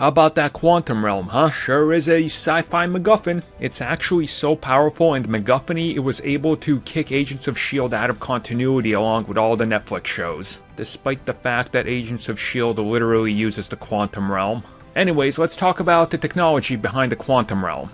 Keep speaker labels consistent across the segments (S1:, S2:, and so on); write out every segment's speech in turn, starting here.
S1: How about that quantum realm, huh? Sure is a sci-fi MacGuffin. It's actually so powerful and MacGuffin-y, it was able to kick Agents of S.H.I.E.L.D. out of continuity along with all the Netflix shows, despite the fact that Agents of S.H.I.E.L.D. literally uses the quantum realm. Anyways, let's talk about the technology behind the quantum realm.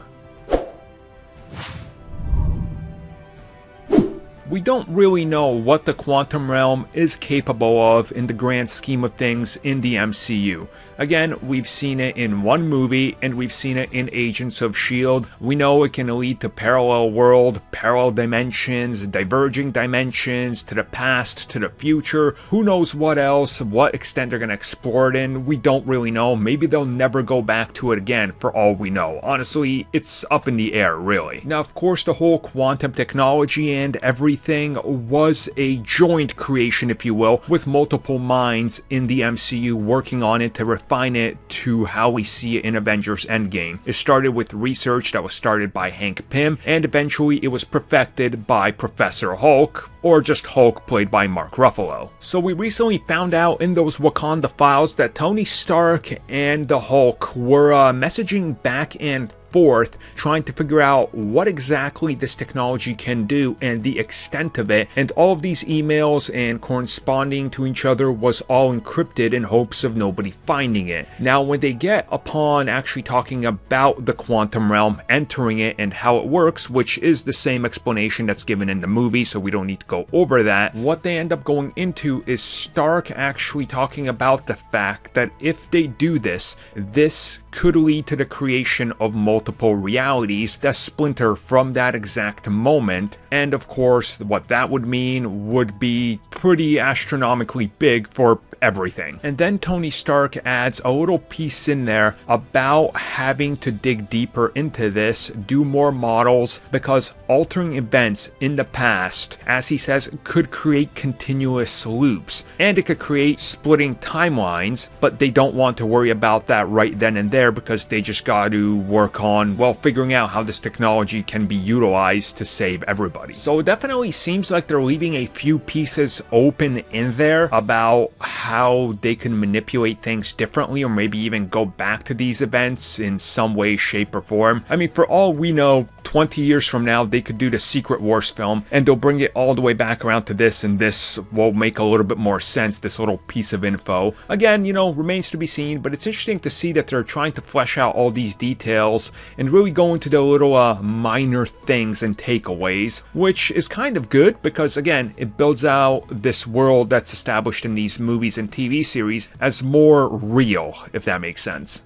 S1: We don't really know what the quantum realm is capable of in the grand scheme of things in the MCU. Again, we've seen it in one movie, and we've seen it in Agents of S.H.I.E.L.D. We know it can lead to parallel world, parallel dimensions, diverging dimensions, to the past, to the future. Who knows what else, what extent they're going to explore it in, we don't really know. Maybe they'll never go back to it again, for all we know. Honestly, it's up in the air, really. Now, of course, the whole quantum technology and everything was a joint creation, if you will, with multiple minds in the MCU working on it to refine it to how we see it in Avengers Endgame. It started with research that was started by Hank Pym, and eventually it was perfected by Professor Hulk, or just Hulk played by Mark Ruffalo. So we recently found out in those Wakanda files that Tony Stark and the Hulk were messaging back and forth, trying to figure out what exactly this technology can do and the extent of it, and all of these emails and corresponding to each other was all encrypted in hopes of nobody finding it. Now, when they get upon actually talking about the quantum realm, entering it, and how it works, which is the same explanation that's given in the movie, so we don't need to go over that, what they end up going into is Stark actually talking about the fact that if they do this, this could lead to the creation of multiple realities that splinter from that exact moment, and of course what that would mean would be pretty astronomically big for everything. And then Tony Stark adds a little piece in there about having to dig deeper into this, do more models, because altering events in the past, as he says, could create continuous loops, and it could create splitting timelines, but they don't want to worry about that right then and there because they just got to work on, well, figuring out how this technology can be utilized to save everybody. So it definitely seems like they're leaving a few pieces open in there about how they can manipulate things differently, or maybe even go back to these events in some way, shape, or form. I mean, for all we know, 20 years from now, they could do the Secret Wars film, and they'll bring it all the way back around to this, and this will make a little bit more sense, this little piece of info. Again, you know, remains to be seen, but it's interesting to see that they're trying to flesh out all these details and really go into the little minor things and takeaways, which is kind of good because, again, it builds out this world that's established in these movies and TV series as more real, if that makes sense.